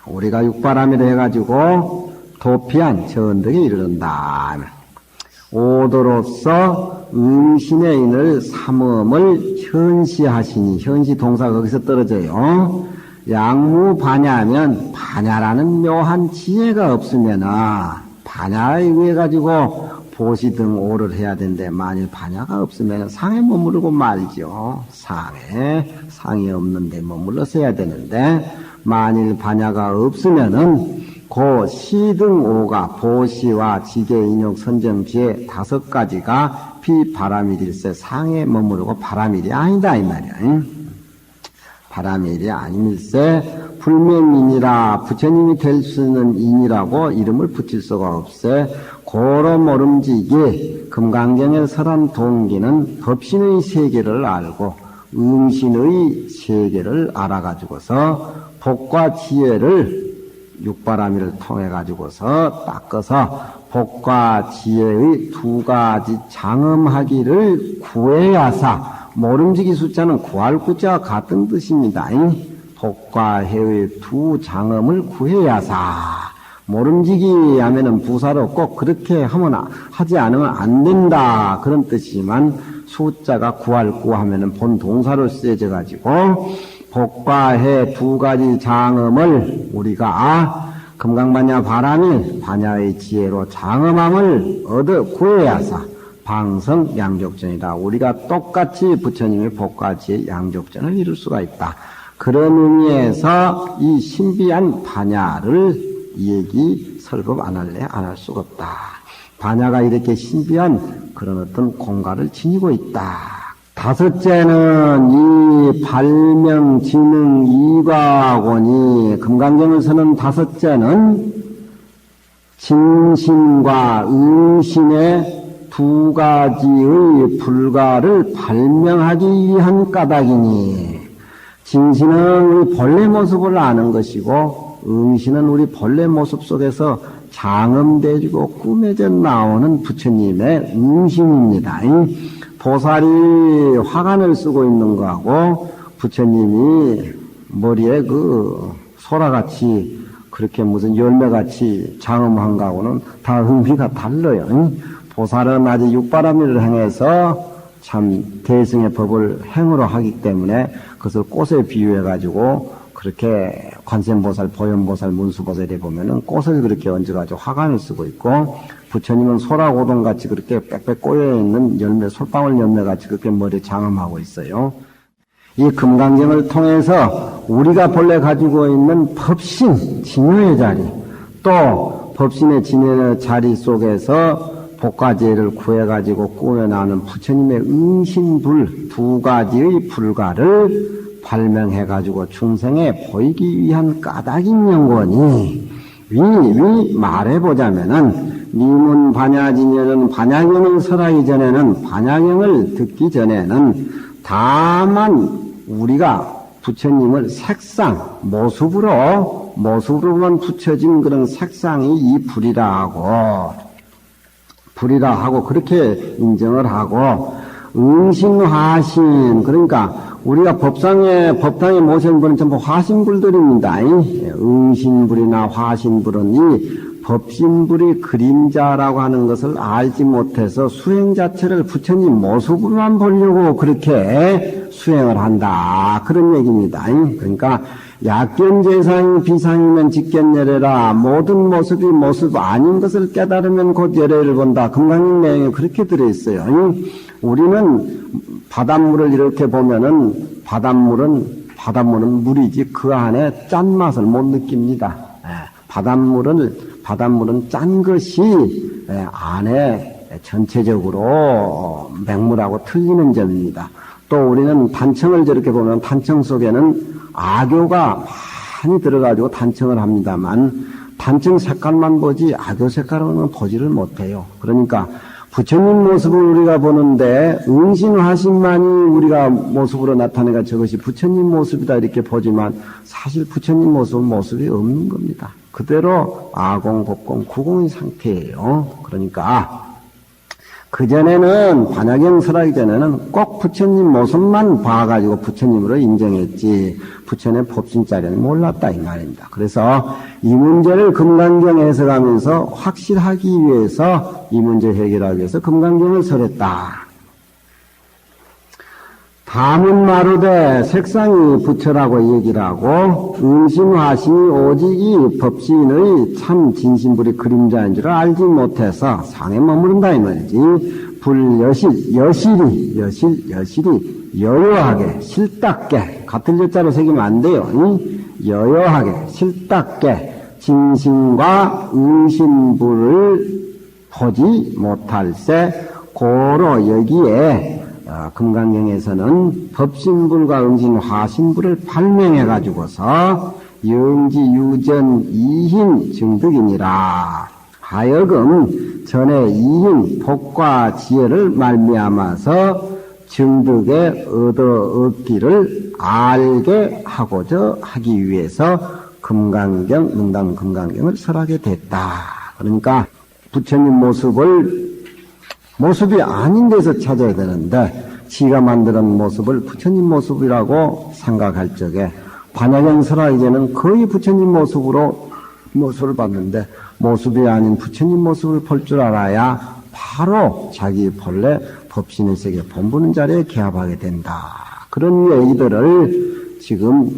우리가 육바람이라 해가지고 도피한 전덕에 이르른다. 오도로서 음신의 인을 삼음을 현시하시니, 현시 동사가 거기서 떨어져요. 양무 반야하면 반야라는 묘한 지혜가 없으면 반야에 의해 가지고 보시 등 오를 해야 되는데, 만일 반야가 없으면 상에 머무르고 말죠. 상이 없는데 머물러서 해야 되는데, 만일 반야가 없으면은 고 시 등 오가 보시와 지계 인욕 선정지혜 5가지가 비바람일일세 상에 머무르고 바람일이 아니다 이 말이야. 바람일이 아님일세 불명인이라 부처님이 될 수 있는 인이라고 이름을 붙일 수가 없세. 고로 모름지기 금강경에 설한 동기는 법신의 세계를 알고 음신의 세계를 알아가지고서 복과 지혜를 육바라밀을 통해 가지고서 닦아서 복과 지혜의 2가지 장엄하기를 구해야사. 모름지기 숫자는 구할 구자와 같은 뜻입니다. 복과 해의 2 장엄을 구해야사. 모름지기 하면은 부사로 꼭 그렇게 하지 않으면 안 된다 그런 뜻이지만, 숫자가 구할 구 하면은 본 동사로 쓰여져 가지고 복과 해 2가지 장엄을 우리가 금강반야 바람일 반야의 지혜로 장엄함을 얻어 구해야사. 방성 양족전이다. 우리가 똑같이 부처님의 복과 지혜 양족전을 이룰 수가 있다. 그런 의미에서 이 신비한 반야를 얘기 설법 안 할래? 안 할 수가 없다. 반야가 이렇게 신비한 그런 어떤 공과를 지니고 있다. 5째는 이 발명, 지능, 이과학원이 금강경을 서는 5째는 진신과 음신의 2가지의 불가를 발명하기 위한 까닭이니, 진신은 우리 본래 모습을 아는 것이고 음신은 우리 본래 모습 속에서 장엄되어지고 꾸며져 나오는 부처님의 음신입니다. 보살이 화관을 쓰고 있는 거하고 부처님이 머리에 그 소라같이 그렇게 무슨 열매같이 장엄한 거하고는 다 의미가 달라요. 보살은 아직 육바라밀을 행해서 참 대승의 법을 행으로 하기 때문에 그것을 꽃에 비유해 가지고 그렇게 관세음보살, 보현보살, 문수보살에 보면은 꽃을 그렇게 얹어가지고 화관을 쓰고 있고, 부처님은 소라고동같이 그렇게 빽빽 꼬여있는 열매, 솔방울 열매같이 그렇게 머리에 장엄하고 있어요. 이 금강경을 통해서 우리가 본래 가지고 있는 법신, 진효의 자리, 또 법신의 진효의 자리 속에서 복과지혜를 구해가지고 꾸며나오는 부처님의 응신불 2가지의 불가를 발명해가지고 중생에 보이기 위한 까닭인 연구원이 위 말해보자면은 미문 반야진여는 반야경을 설하기 전에는 반야경을 듣기 전에는 다만 우리가 부처님을 색상 모습으로만 붙여진 그런 색상이 이 불이라 하고 그렇게 인정을 하고, 응신화신, 그러니까 우리가 법당에 모신 분은 전부 화신불들입니다. 응신불이나 화신불은 이 법신불이 그림자라고 하는 것을 알지 못해서 수행 자체를 부처님 모습으로만 보려고 그렇게 수행을 한다, 그런 얘기입니다. 그러니까 약견재상 비상이면 직견열애라. 모든 모습이 모습 아닌 것을 깨달으면 곧 열애를 본다. 금강경 내용에 그렇게 들어있어요. 우리는 바닷물을 이렇게 보면은 바닷물은 물이지 그 안에 짠맛을 못 느낍니다. 바닷물은 짠 것이 안에 전체적으로 맹물하고 틀리는 점입니다. 또 우리는 단청을 저렇게 보면 단청 속에는 악교가 많이 들어가지고 단청을 합니다만, 단청 색깔만 보지 악교 색깔은 보지를 못해요. 그러니까 부처님 모습을 우리가 보는데 응신화신만이 우리가 모습으로 나타내가 저것이 부처님 모습이다 이렇게 보지만, 사실 부처님 모습이 없는 겁니다. 그대로 아공, 법공, 구공의 상태예요. 그러니까 그전에는 반야경 설하기 전에는 꼭 부처님 모습만 봐가지고 부처님으로 인정했지 부처님의 법신자리는 몰랐다 이 말입니다. 그래서 이 문제를 금강경 해석하면서 확실하기 위해서 이 문제 해결하기 위해서 금강경을 설했다. 다문 마루되 색상이 부처라고 얘기를 하고 음심화심이 오직 이 법신의 참 진심불이 그림자인 줄 알지 못해서 상에 머무른다 이 말이지. 불여실 여실이 여여하게 실답게 같은 여자로 새기면 안 돼요. 여여하게 실답게 진심과 음심불을 보지 못할세 고로 여기에 금강경에서는 법신불과 응신화신불을 발명해 가지고서 영지 유전 이힘 증득이니라. 하여금 전에 이힘 복과 지혜를 말미암아서 증득에 얻기를 알게 하고자 하기 위해서 금강경 능당 금강경을 설하게 됐다. 그러니까 부처님 모습이 아닌 데서 찾아야 되는데 지가 만드는 모습을 부처님 모습이라고 생각할 적에 반야경 설하기 전에는 거의 부처님 모습을 봤는데 모습이 아닌 부처님 모습을 볼 줄 알아야 바로 자기 본래 법신의 세계 본부는 자리에 개합하게 된다. 그런 얘기들을 지금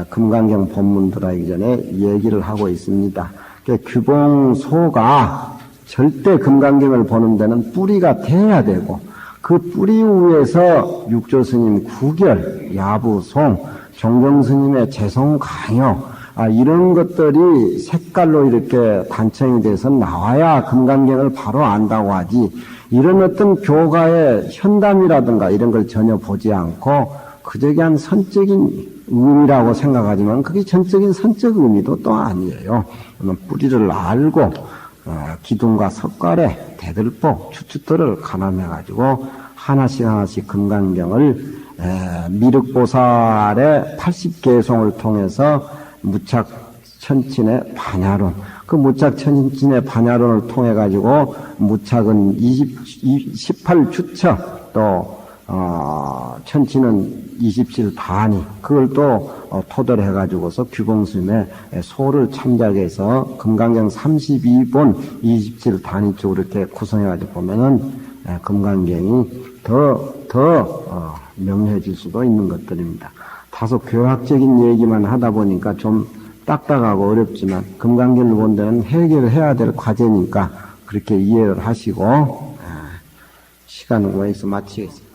금강경 본문 들어가기 전에 얘기를 하고 있습니다. 규봉소가 절대 금강경을 보는 데는 뿌리가 돼야 되고 그 뿌리 위에서 육조스님 구결, 야부송, 종경스님의 재송 강요 이런 것들이 색깔로 이렇게 단청이 돼서 나와야 금강경을 바로 안다고 하지 이런 어떤 교가의 현담이라든가 이런 걸 전혀 보지 않고 그저 그냥 선적인 의미라고 생각하지만 그게 전적인 선적 의미도 또 아니에요. 뿌리를 알고 기둥과 석가래, 대들보, 추추들을 가늠해가지고 하나씩 금강경을 미륵보살의 80개송을 통해서 무착천친의 반야론, 그 무착천친의 반야론을 통해가지고 무착은 18주처 또 천친은 27반이 그걸 또 토대로 해가지고서 규봉스님의 소를 참작해서 금강경 32본 27단위 쪽으로 이렇게 구성해가지고 보면은 금강경이 더 명료해질 수도 있는 것들입니다. 다소 교학적인 얘기만 하다 보니까 좀 딱딱하고 어렵지만 금강경을 본 데는 해결을 해야 될 과제니까 그렇게 이해를 하시고 시간은 여기서 마치겠습니다.